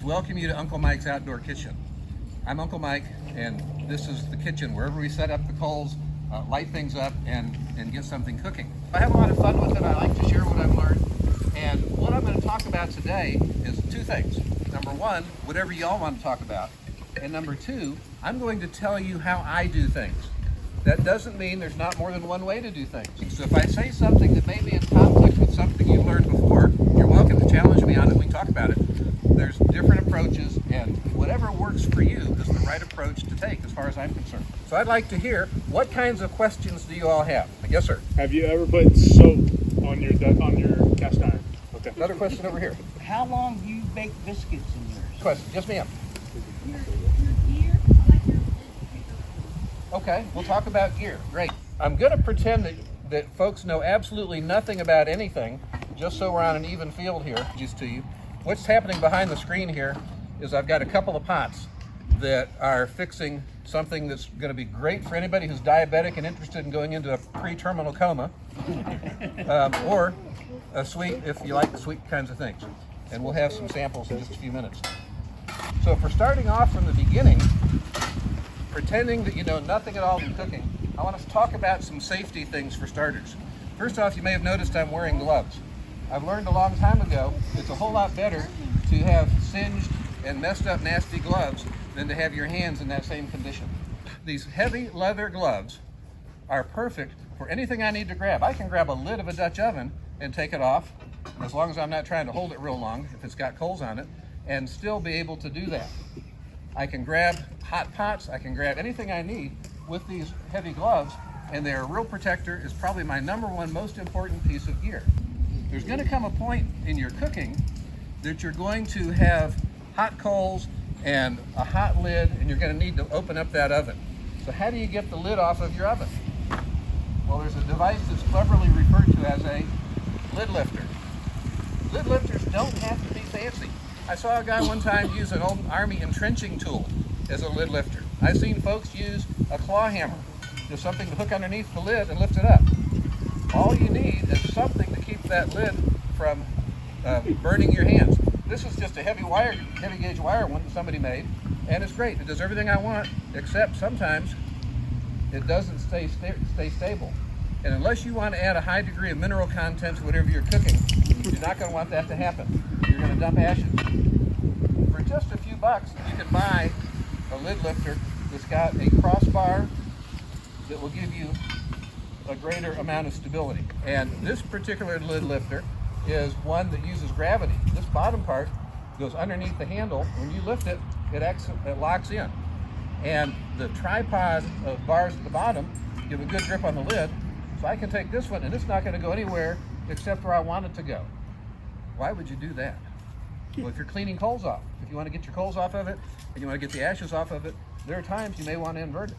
Welcome you to Uncle Mike's Outdoor Kitchen. I'm Uncle Mike, and this is the kitchen wherever we set up the coals, light things up, and get something cooking. I have a lot of fun with it. I like to share what I've learned. And what I'm going to talk about today is two things. Number one, whatever y'all want to talk about. And number two, I'm going to tell you how I do things. That doesn't mean there's not more than one way to do things. So if I say something that may be in conflict with something you've learned before, you're welcome to challenge me on it. We can talk about it. There's different approaches, and whatever works for you is the right approach to take as far as I'm concerned. So I'd like to hear, what kinds of questions do you all have? Yes, sir. Have you ever put soap on your cast iron? Okay. Another question over here. How long do you bake biscuits in yours? Question, yes ma'am. Your gear, I like your Okay, we'll talk about gear. Great. I'm going to pretend that folks know absolutely nothing about anything, just so we're on an even field here, just to you. What's happening behind the screen here is I've got a couple of pots that are fixing something that's going to be great for anybody who's diabetic and interested in going into a pre-terminal coma, or a sweet if you like the sweet kinds of things. And we'll have some samples in just a few minutes. So if we're starting off from the beginning, pretending that you know nothing at all in cooking, I want us to talk about some safety things for starters. First off, you may have noticed I'm wearing gloves. I've learned a long time ago it's a whole lot better to have singed and messed up nasty gloves than to have your hands in that same condition. These heavy leather gloves are perfect for anything I need to grab. I can grab a lid of a Dutch oven and take it off, as long as I'm not trying to hold it real long if it's got coals on it, and still be able to do that. I can grab hot pots, I can grab anything I need with these heavy gloves, and their real protector is probably my number one most important piece of gear. There's going to come a point in your cooking that you're going to have hot coals and a hot lid, and you're going to need to open up that oven. So how do you get the lid off of your oven? Well, there's a device that's cleverly referred to as a lid lifter. Lid lifters don't have to be fancy. I saw a guy one time use an old army entrenching tool as a lid lifter. I've seen folks use a claw hammer, just something to hook underneath the lid and lift it up. All you need is something to keep that lid from burning your hands. This is just a heavy gauge wire one that somebody made, and it's great. It does everything I want, except sometimes it doesn't stay stable. And unless you want to add a high degree of mineral content to whatever you're cooking, you're not going to want that to happen. You're going to dump ashes. For just a few bucks, you can buy a lid lifter that's got a crossbar that will give you a greater amount of stability. And this particular lid lifter is one that uses gravity. This bottom part goes underneath the handle. When you lift it, it locks in. And the tripod of bars at the bottom give a good grip on the lid. So I can take this one, and it's not going to go anywhere except where I want it to go. Why would you do that? Well, if you're cleaning coals off, if you want to get your coals off of it, and you want to get the ashes off of it, there are times you may want to invert it.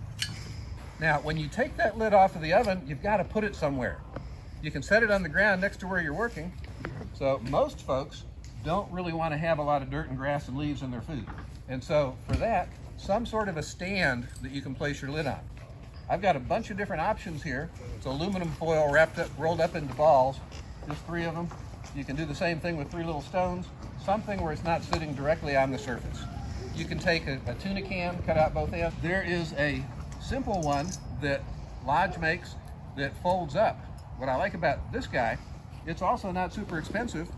Now, when you take that lid off of the oven, you've got to put it somewhere. You can set it on the ground next to where you're working. So most folks don't really want to have a lot of dirt and grass and leaves in their food. And so for that, some sort of a stand that you can place your lid on. I've got a bunch of different options here. It's aluminum foil rolled up into balls, just 3 of them. You can do the same thing with 3 little stones, something where it's not sitting directly on the surface. You can take a tuna can, cut out both ends. There is a simple one that Lodge makes that folds up. What I like about this guy, it's also not super expensive,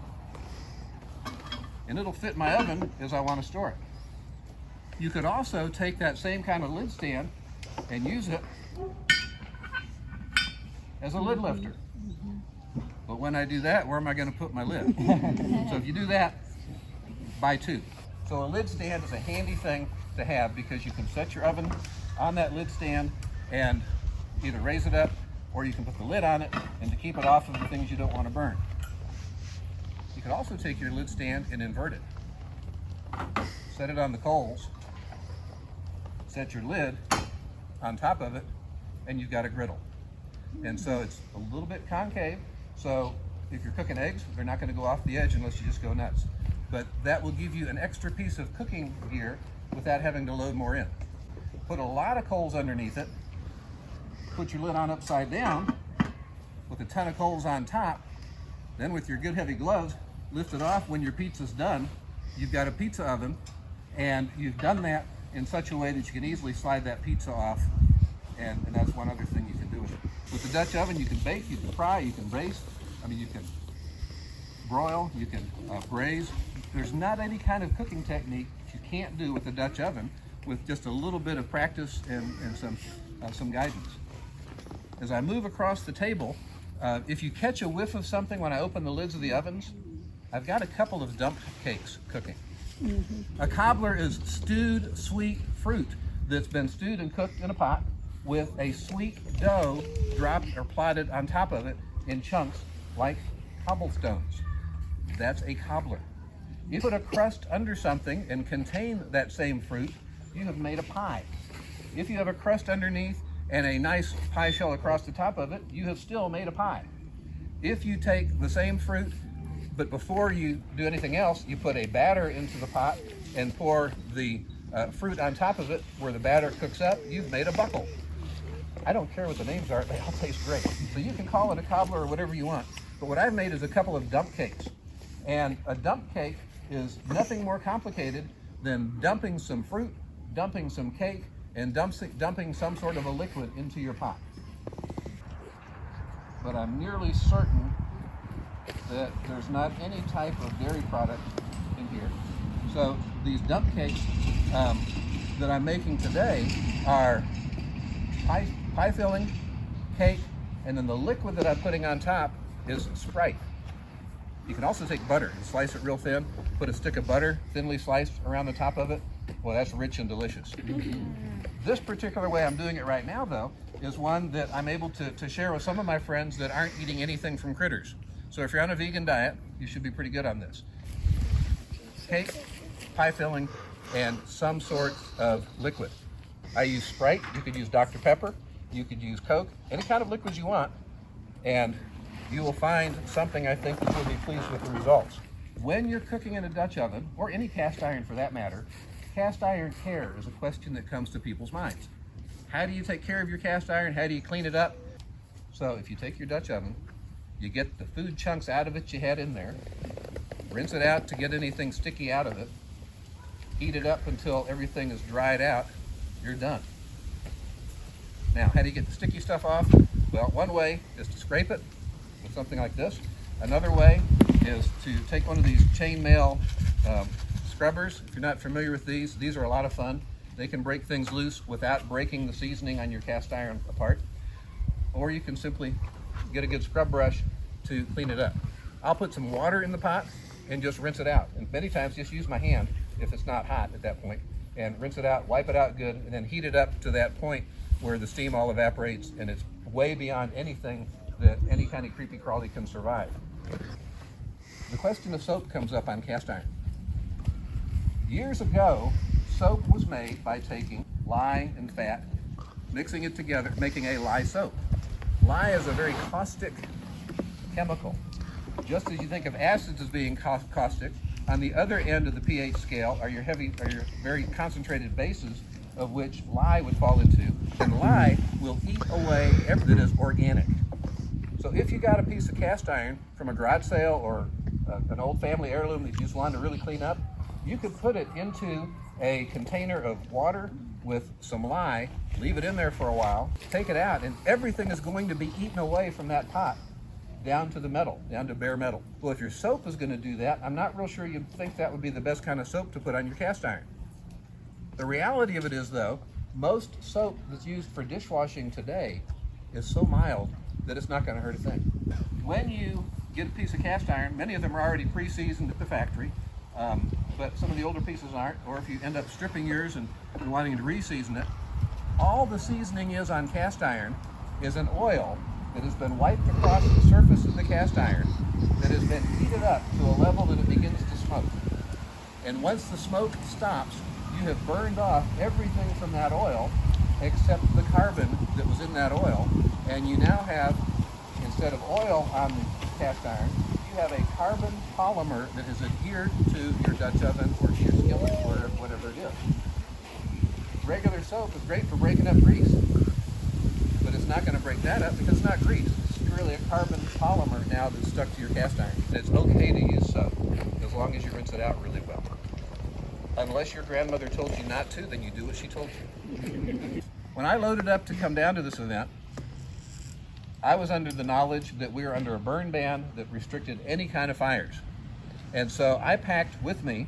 and it'll fit my oven as I want to store it. You could also take that same kind of lid stand and use it as a lid lifter. But when I do that, where am I going to put my lid? So if you do that, buy 2. So a lid stand is a handy thing to have because you can set your oven on that lid stand and either raise it up, or you can put the lid on it and to keep it off of the things you don't want to burn. You can also take your lid stand and invert it. Set it on the coals, set your lid on top of it, and you've got a griddle. And so it's a little bit concave, so if you're cooking eggs, they're not going to go off the edge unless you just go nuts. But that will give you an extra piece of cooking gear without having to load more in. Put a lot of coals underneath it, put your lid on upside down with a ton of coals on top, then with your good heavy gloves, lift it off when your pizza's done, you've got a pizza oven, and you've done that in such a way that you can easily slide that pizza off, and that's one other thing you can do with it. With the Dutch oven, you can bake, you can fry, you can baste, you can broil, you can braise. There's not any kind of cooking technique you can't do with the Dutch oven with just a little bit of practice and some guidance. As I move across the table, if you catch a whiff of something when I open the lids of the ovens, I've got a couple of dump cakes cooking. A cobbler is stewed sweet fruit that's been stewed and cooked in a pot with a sweet dough dropped or plotted on top of it in chunks like cobblestones. That's a cobbler. You put a crust under something and contain that same fruit, you have made a pie. If you have a crust underneath and a nice pie shell across the top of it, you have still made a pie. If you take the same fruit, but before you do anything else, you put a batter into the pot and pour the fruit on top of it where the batter cooks up, you've made a buckle. I don't care what the names are, they all taste great. So you can call it a cobbler or whatever you want. But what I've made is a couple of dump cakes. And a dump cake is nothing more complicated than dumping some fruit, dumping some cake, and dumping some sort of a liquid into your pot. But I'm nearly certain that there's not any type of dairy product in here. So these dump cakes that I'm making today are pie filling, cake, and then the liquid that I'm putting on top is Sprite. You can also take butter and slice it real thin, put a stick of butter thinly sliced around the top of it. Well, that's rich and delicious. This particular way I'm doing it right now, though, is one that I'm able to share with some of my friends that aren't eating anything from critters. So if you're on a vegan diet, you should be pretty good on this. Cake, pie filling, and some sort of liquid. I use Sprite, you could use Dr. Pepper, you could use Coke, any kind of liquids you want, and you will find something I think that you'll be pleased with the results. When you're cooking in a Dutch oven, or any cast iron for that matter, cast iron care is a question that comes to people's minds. How do you take care of your cast iron? How do you clean it up? So if you take your Dutch oven, you get the food chunks out of it you had in there, rinse it out to get anything sticky out of it, heat it up until everything is dried out, you're done. Now, how do you get the sticky stuff off? Well, one way is to scrape it with something like this. Another way is to take one of these chainmail scrubbers. If you're not familiar with these are a lot of fun. They can break things loose without breaking the seasoning on your cast iron apart. Or you can simply get a good scrub brush to clean it up. I'll put some water in the pot and just rinse it out. And many times just use my hand if it's not hot at that point, and rinse it out, wipe it out good, and then heat it up to that point where the steam all evaporates and it's way beyond anything that any kind of creepy crawly can survive. The question of soap comes up on cast iron. Years ago, soap was made by taking lye and fat, mixing it together, making a lye soap. Lye is a very caustic chemical. Just as you think of acids as being caustic, on the other end of the pH scale are your very concentrated bases, of which lye would fall into. And lye will eat away everything that is organic. So if you got a piece of cast iron from a garage sale or an old family heirloom that you just wanted to really clean up, you could put it into a container of water with some lye, leave it in there for a while, take it out, and everything is going to be eaten away from that pot down to the metal, down to bare metal. Well, if your soap is going to do that, I'm not real sure you'd think that would be the best kind of soap to put on your cast iron. The reality of it is, though, most soap that's used for dishwashing today is so mild that it's not going to hurt a thing. When you get a piece of cast iron, many of them are already pre-seasoned at the factory, but some of the older pieces aren't, or if you end up stripping yours and wanting to re-season it, all the seasoning is on cast iron is an oil that has been wiped across the surface of the cast iron that has been heated up to a level that it begins to smoke. And once the smoke stops, you have burned off everything from that oil except the carbon that was in that oil, and you now have, instead of oil on the cast iron, you have a carbon polymer that is adhered to your Dutch oven or to your skillet or whatever it is. Regular soap is great for breaking up grease, but it's not going to break that up because it's not grease. It's really a carbon polymer now that's stuck to your cast iron. And it's okay to use soap as long as you rinse it out really well. Unless your grandmother told you not to, then you do what she told you. When I loaded up to come down to this event, I was under the knowledge that we were under a burn ban that restricted any kind of fires. And so I packed with me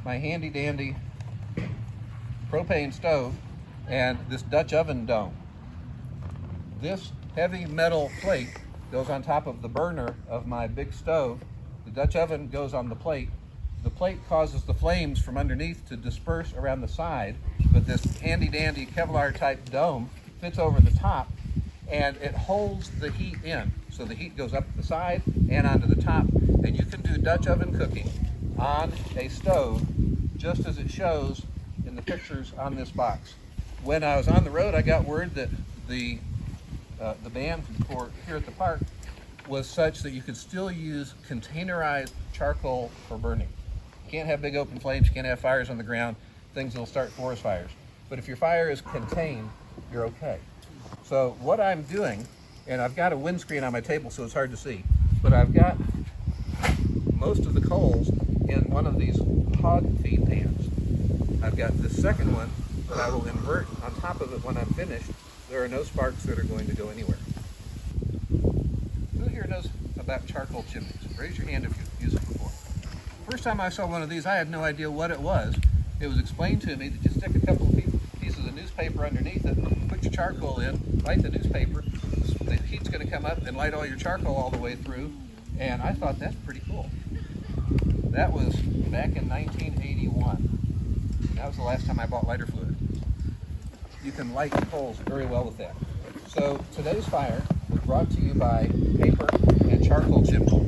my handy dandy propane stove and this Dutch oven dome. This heavy metal plate goes on top of the burner of my big stove. The Dutch oven goes on the plate. The plate causes the flames from underneath to disperse around the side, but this handy dandy Kevlar type dome fits over the top and it holds the heat in. So the heat goes up the side and onto the top, and you can do Dutch oven cooking on a stove just as it shows in the pictures on this box. When I was on the road, I got word that the ban for here at the park was such that you could still use containerized charcoal for burning. You can't have big open flames, you can't have fires on the ground, things that'll start forest fires. But if your fire is contained, you're okay. So what I'm doing, and I've got a windscreen on my table so it's hard to see, but I've got most of the coals in one of these hog feed pans. I've got the second one that I will invert on top of it when I'm finished. There are no sparks that are going to go anywhere. Who here knows about charcoal chimneys? Raise your hand if you've used it before. First time I saw one of these, I had no idea what it was. It was explained to me that you stick a couple of pieces of newspaper underneath it, put your charcoal in, light the newspaper, the heat's going to come up and light all your charcoal all the way through, and I thought that's pretty cool. That was back in 1981. That was the last time I bought lighter fluid. You can light coals very well with that. So today's fire was brought to you by paper and charcoal chimney.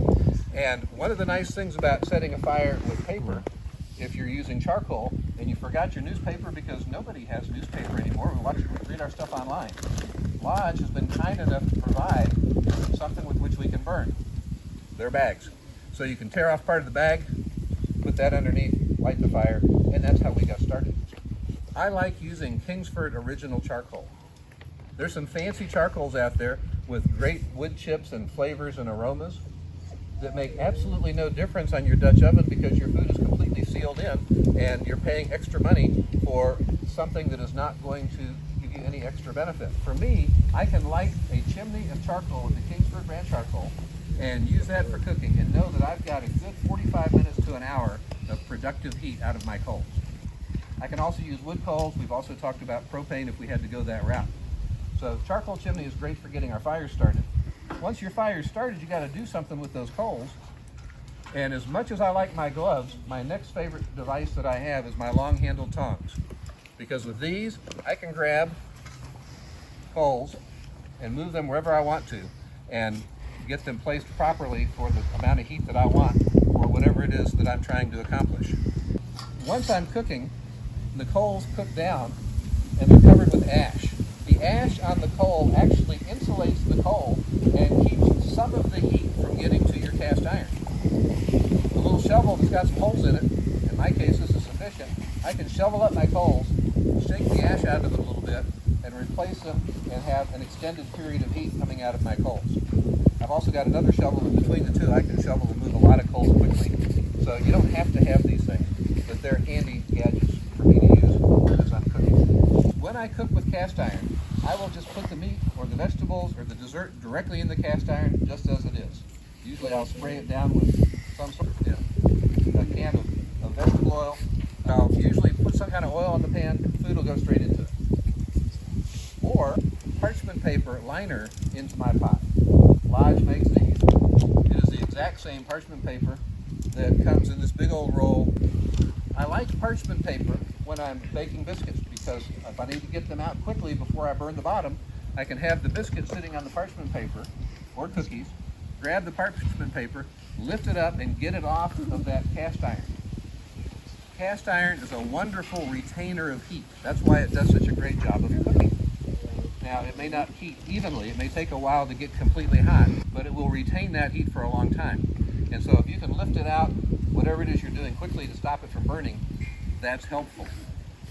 And one of the nice things about setting a fire with paper, if you're using charcoal and you forgot your newspaper, because nobody has newspaper anymore, we read our stuff online. Lodge has been kind enough to provide something with which we can burn. They're bags. So you can tear off part of the bag, put that underneath, light the fire, and that's how we got started. I like using Kingsford original charcoal. There's some fancy charcoals out there with great wood chips and flavors and aromas that make absolutely no difference on your Dutch oven because your food is completely sealed in and you're paying extra money for something that is not going to give you any extra benefit. For me, I can light a chimney of charcoal with the Kingsford brand charcoal and use that for cooking and know that I've got a good 45 minutes to an hour of productive heat out of my coals. I can also use wood coals. We've also talked about propane if we had to go that route. So charcoal chimney is great for getting our fires started. Once your fire's started, you got to do something with those coals. And as much as I like my gloves, my next favorite device that I have is my long-handled tongs. Because with these, I can grab coals and move them wherever I want to and get them placed properly for the amount of heat that I want or whatever it is that I'm trying to accomplish. Once I'm cooking, the coals cook down and they're covered with ash. The ash on the coal actually insulates the coal and keeps some of the heat from getting to your cast iron. The little shovel that's got some holes in it, in my case this is sufficient, I can shovel up my coals, shake the ash out of it a little bit, and replace them and have an extended period of heat coming out of my coals. I've also got another shovel in between the two. I can shovel and move a lot of coals quickly. So you don't have to have these things, but they're handy gadgets for me to use as I'm cooking. When I cook with cast iron, I will just put the meat or the vegetables or the dessert directly in the cast iron just as it is. Usually I'll spray it down with some sort of a can of vegetable oil. I'll usually put some kind of oil on the pan, food will go straight into it. Or parchment paper liner into my pot. Lodge makes these. It is the exact same parchment paper that comes in this big old roll. I like parchment paper when I'm baking biscuits because if I need to get them out quickly before I burn the bottom, I can have the biscuit sitting on the parchment paper, or cookies, grab the parchment paper, lift it up, and get it off of that cast iron. Cast iron is a wonderful retainer of heat. That's why it does such a great job of cooking. Now, it may not heat evenly. It may take a while to get completely hot, but it will retain that heat for a long time. And so if you can lift it out, whatever it is you're doing quickly to stop it from burning, that's helpful.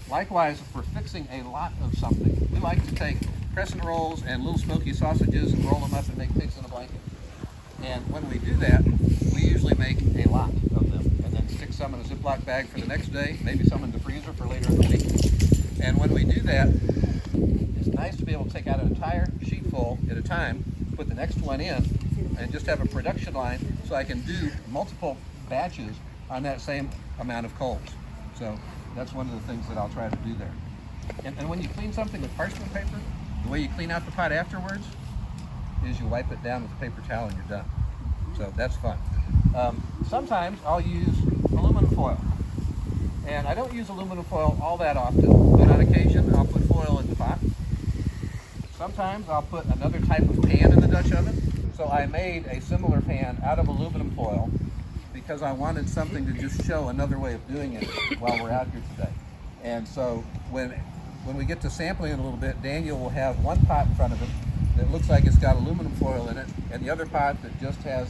Likewise, if we're fixing a lot of something, we like to take crescent rolls and little smoky sausages and roll them up and make pigs in a blanket. And when we do that, we usually make a lot of them and then stick some in a Ziploc bag for the next day, maybe some in the freezer for later in the week. And when we do that, it's nice to be able to take out an entire sheet full at a time, put the next one in, and just have a production line so I can do multiple batches on that same amount of coals. So that's one of the things that I'll try to do there. And when you clean something with parchment paper, the way you clean out the pot afterwards is you wipe it down with a paper towel and you're done. So that's fun. Sometimes I'll use aluminum foil. And I don't use aluminum foil all that often, but on occasion I'll put foil in the pot. Sometimes I'll put another type of pan in the Dutch oven. So I made a similar pan out of aluminum foil because I wanted something to just show another way of doing it while we're out here today. And so when we get to sampling it a little bit, Daniel will have one pot in front of him that looks like it's got aluminum foil in it, and the other pot that just has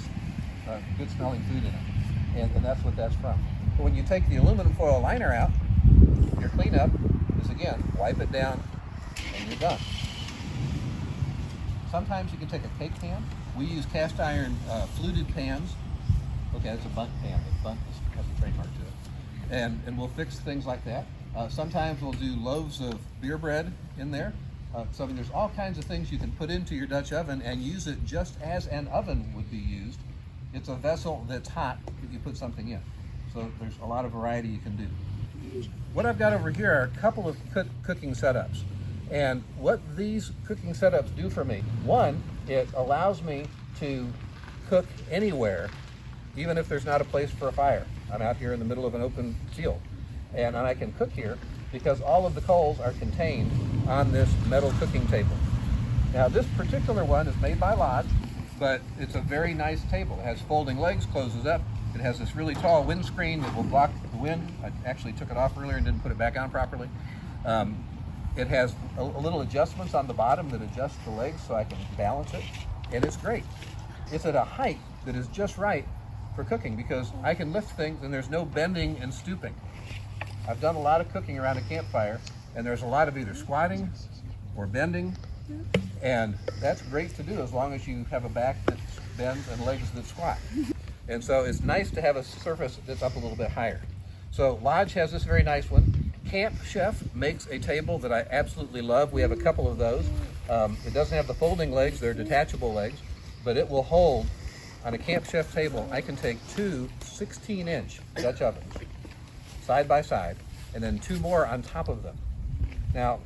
good smelling food in it. And that's what that's from. But when you take the aluminum foil liner out, your cleanup is, again, wipe it down and you're done. Sometimes you can take a cake pan. We use cast iron fluted pans. Okay, it's a bunt pan. The bunt has a trademark to it. And we'll fix things like that. Sometimes we'll do loaves of beer bread in there. So I mean, there's all kinds of things you can put into your Dutch oven and use it just as an oven would be used. It's a vessel that's hot that you put something in. So there's a lot of variety you can do. What I've got over here are a couple of cooking setups. And what these cooking setups do for me, one, it allows me to cook anywhere, even if there's not a place for a fire. I'm out here in the middle of an open field. And I can cook here because all of the coals are contained on this metal cooking table. Now this particular one is made by Lodge, but it's a very nice table. It has folding legs, closes up. It has this really tall windscreen that will block the wind. I actually took it off earlier and didn't put it back on properly. It has a little adjustments on the bottom that adjust the legs so I can balance it, and it's great. It's at a height that is just right for cooking because I can lift things and there's no bending and stooping. I've done a lot of cooking around a campfire, and there's a lot of either squatting or bending, and that's great to do as long as you have a back that bends and legs that squat. And so it's nice to have a surface that's up a little bit higher. So Lodge has this very nice one. Camp Chef makes a table that I absolutely love. We have a couple of those. It doesn't have the folding legs, they're detachable legs, but it will hold, on a Camp Chef table, I can take two 16-inch Dutch ovens side by side, and then two more on top of them. Now,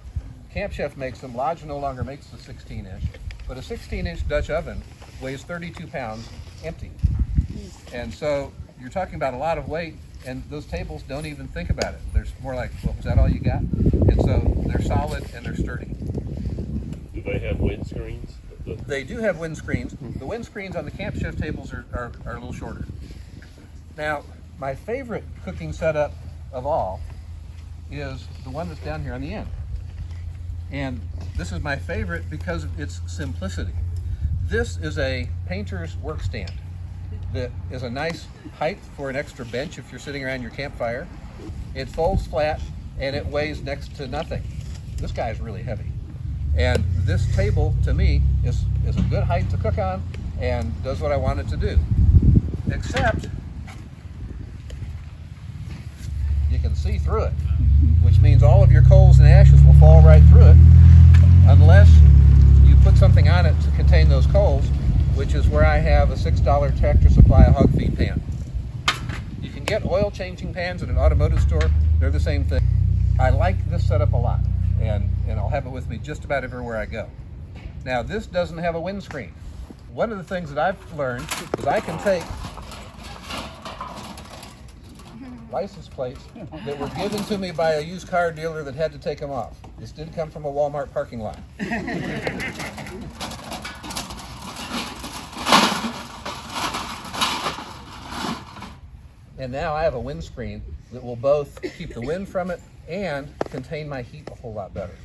Camp Chef makes them. Lodge no longer makes the 16-inch, but a 16-inch Dutch oven weighs 32 pounds empty. And so you're talking about a lot of weight, and those tables don't even think about it. They're more like, well, was that all you got? And so they're solid and they're sturdy. Do they have windscreens? They do have windscreens. The windscreens on the Camp Chef tables are a little shorter. Now, my favorite cooking setup of all is the one that's down here on the end. And this is my favorite because of its simplicity. This is a painter's work stand that is a nice height for an extra bench if you're sitting around your campfire. It folds flat and it weighs next to nothing. This guy is really heavy. And this table, to me, is a good height to cook on and does what I want it to do. Except you can see through it, which means all of your coals and ashes will fall right through it unless you put something on it to contain those coals, which is where I have a $6 Tractor Supply hog feed pan. You can get oil changing pans at an automotive store. They're the same thing. I like this setup a lot, and I'll have it with me just about everywhere I go. Now, this doesn't have a windscreen. One of the things that I've learned is I can take license plates that were given to me by a used car dealer that had to take them off. This did come from a Walmart parking lot. And now I have a windscreen that will both keep the wind from it and contain my heat a whole lot better.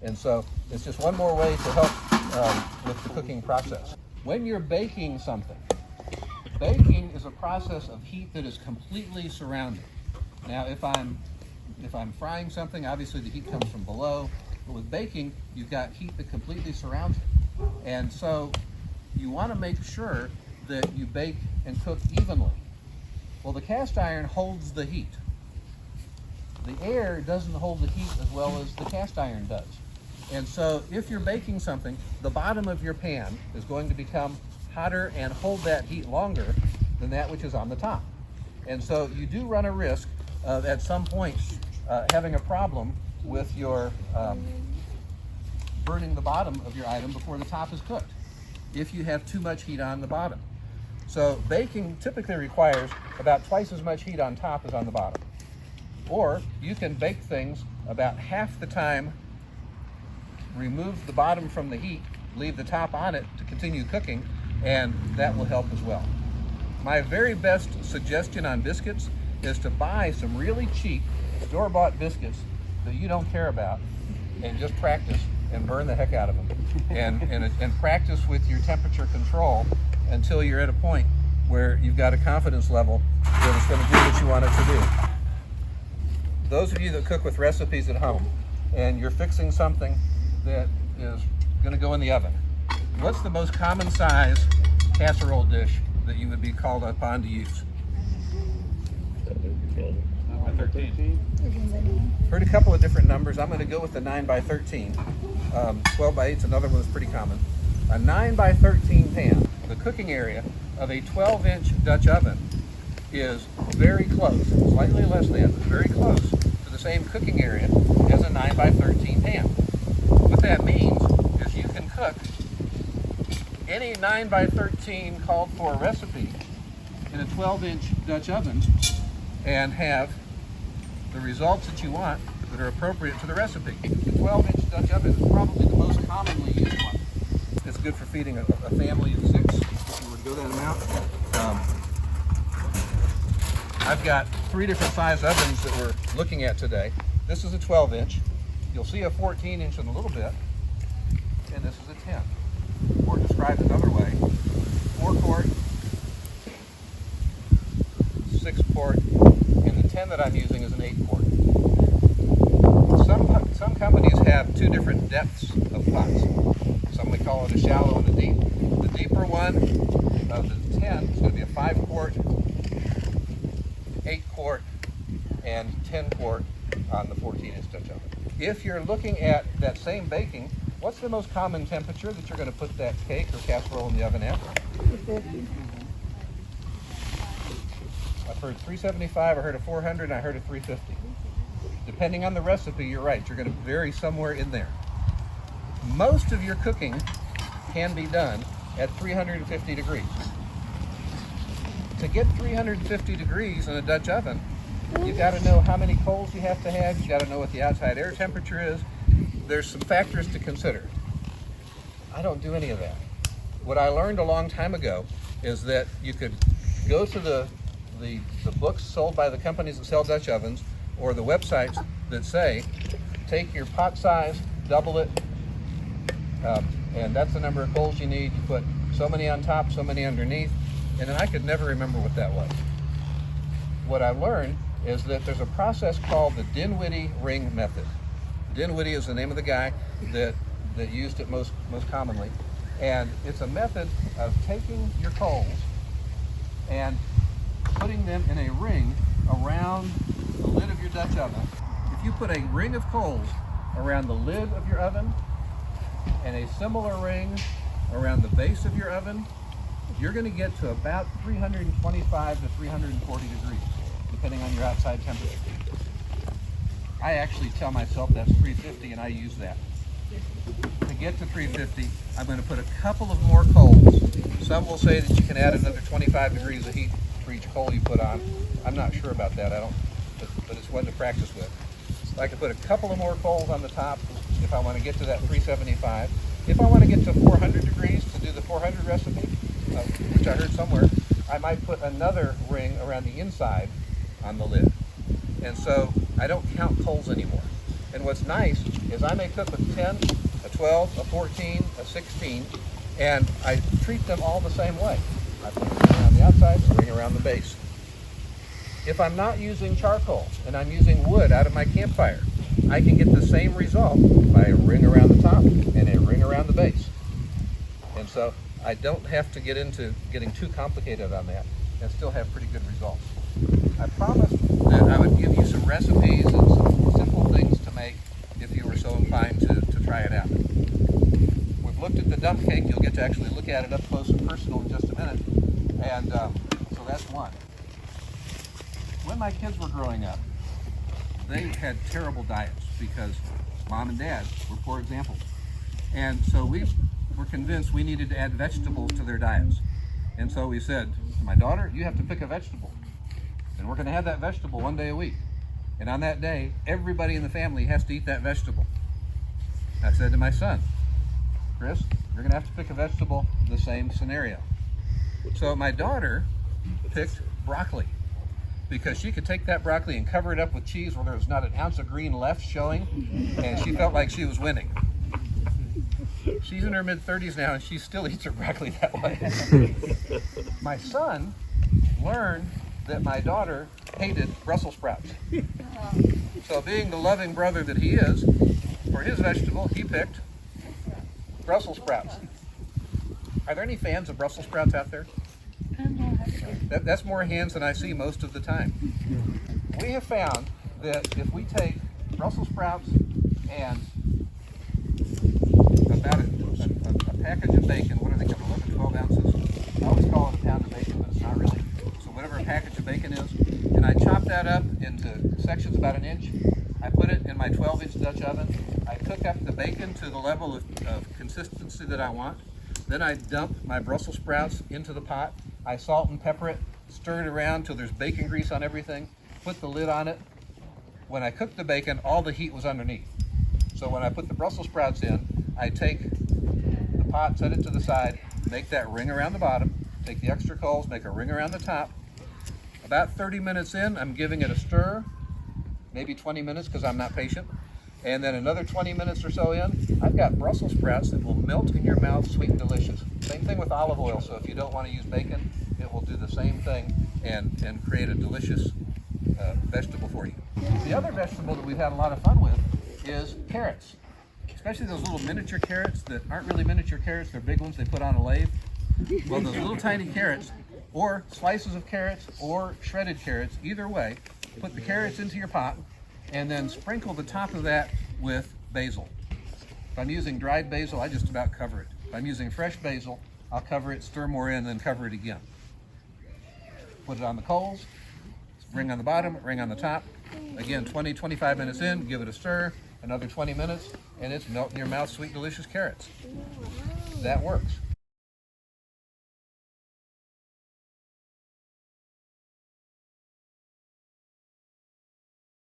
And so it's just one more way to help with the cooking process. When you're baking something, baking is a process of heat that is completely surrounded. Now, if I'm frying something, obviously the heat comes from below, but with baking, you've got heat that completely surrounds it. And so you want to make sure that you bake and cook evenly. Well, Well, the cast iron holds the heat. The air doesn't hold the heat as well as the cast iron does. And so if you're baking something, the bottom of your pan is going to become hotter and hold that heat longer than that which is on the top. And so you do run a risk of at some point having a problem with your burning the bottom of your item before the top is cooked if you have too much heat on the bottom. So baking typically requires about twice as much heat on top as on the bottom. Or you can bake things about half the time, remove the bottom from the heat, leave the top on it to continue cooking, and that will help as well. My very best suggestion on biscuits is to buy some really cheap store-bought biscuits that you don't care about and just practice and burn the heck out of them. And practice with your temperature control until you're at a point where you've got a confidence level that it's going to do what you want it to do. Those of you that cook with recipes at home and you're fixing something that is going to go in the oven, what's the most common size casserole dish that you would be called upon to use? 13. Heard a couple of different numbers. I'm going to go with the 9 by 13. 12 by 8 is another one that's pretty common. A 9 by 13 pan, the cooking area of a 12-inch Dutch oven, is very close, slightly less than, but very close to the same cooking area as a 9 by 13 pan. What that means is you can cook any 9 by 13 called for recipe in a 12-inch Dutch oven and have the results that you want that are appropriate to the recipe. The 12-inch Dutch oven is probably the most commonly used one. It's good for feeding a family of 6, if you were to go that amount. I've got 3 different size ovens that we're looking at today. This is a 12-inch. You'll see a 14-inch in a little bit, and this is a 10. Or described another way, 4-quart, 6-quart, and the 10 that I'm using is an 8-quart. Some companies have 2 different depths of pots. Some we call it a shallow and a deep. The deeper one of the 10 is going to be a 5-quart, 8-quart, and 10-quart on the 14-inch Dutch oven. If you're looking at that same baking, what's the most common temperature that you're going to put that cake or casserole in the oven at? I've heard 375, I heard a 400, and I heard a 350. Depending on the recipe, you're right, you're going to vary somewhere in there. Most of your cooking can be done at 350 degrees. To get 350 degrees in a Dutch oven, you've got to know how many coals you have to have, you've got to know what the outside air temperature is. There's some factors to consider. I don't do any of that. What I learned a long time ago is that you could go to the books sold by the companies that sell Dutch ovens or the websites that say, take your pot size, double it, and that's the number of coals you need. You put so many on top, so many underneath, and then I could never remember what that was. What I learned is that there's a process called the Dinwiddie ring method. Dinwiddie is the name of the guy that used it most commonly. And it's a method of taking your coals and putting them in a ring around the lid of your Dutch oven. If you put a ring of coals around the lid of your oven and a similar ring around the base of your oven, you're going to get to about 325 to 340 degrees, depending on your outside temperature. I actually tell myself that's 350, and I use that. To get to 350, I'm going to put a couple of more coals. Some will say that you can add another 25 degrees of heat for each coal you put on. I'm not sure about that. But it's one to practice with. So I can put a couple of more coals on the top if I want to get to that 375. If I want to get to 400 degrees to do the 400 recipe, which I heard somewhere, I might put another ring around the inside on the lid. And so I don't count coals anymore. And what's nice is I may cook with 10, a 12, a 14, a 16, and I treat them all the same way. I put a ring around the outside, a ring around the base. If I'm not using charcoal and I'm using wood out of my campfire, I can get the same result by a ring around the top and a ring around the base. And so I don't have to get into getting too complicated on that and still have pretty good results. I promised that I would give you some recipes and some simple things to make if you were so inclined to try it out. We've looked at the dump cake. You'll get to actually look at it up close and personal in just a minute. And so that's one. When my kids were growing up, they had terrible diets because mom and dad were poor examples. And so we were convinced we needed to add vegetables to their diets. And so we said to my daughter, you have to pick a vegetable. And we're going to have that vegetable one day a week. And on that day, everybody in the family has to eat that vegetable. I said to my son, Chris, you're going to have to pick a vegetable, the same scenario. So my daughter picked broccoli because she could take that broccoli and cover it up with cheese where there was not an ounce of green left showing, and she felt like she was winning. She's in her mid-30s now, and she still eats her broccoli that way. My son learned that my daughter hated Brussels sprouts. So being the loving brother that he is, for his vegetable, he picked Brussels sprouts. Are there any fans of Brussels sprouts out there? That's more hands than I see most of the time. We have found that if we take Brussels sprouts and about a package of bacon, what do they come, 11, 12 ounces? I always call it a pound of bacon, but it's not really. So whatever a package of bacon is, and I chop that up into sections about an inch. I put it in my 12-inch Dutch oven. I cook up the bacon to the level of consistency that I want. Then I dump my Brussels sprouts into the pot. I salt and pepper it, stir it around till there's bacon grease on everything, put the lid on it. When I cooked the bacon, all the heat was underneath. So when I put the Brussels sprouts in, I take the pot, set it to the side, make that ring around the bottom, take the extra coals, make a ring around the top. About 30 minutes in, I'm giving it a stir, maybe 20 minutes because I'm not patient. And then another 20 minutes or so in, I've got Brussels sprouts that will melt in your mouth, sweet and delicious. Same thing with olive oil, so if you don't want to use bacon, it will do the same thing and create a delicious vegetable for you. The other vegetable that we've had a lot of fun with is carrots, especially those little miniature carrots that aren't really miniature carrots, they're big ones they put on a lathe. Well, those little tiny carrots, or slices of carrots, or shredded carrots, either way, put the carrots into your pot, and then sprinkle the top of that with basil. If I'm using dried basil, I just about cover it. If I'm using fresh basil, I'll cover it, stir more in, then cover it again. Put it on the coals, ring on the bottom, ring on the top. Again, 20, 25 minutes in, give it a stir, another 20 minutes, and it's melt in your mouth, sweet, delicious carrots. That works.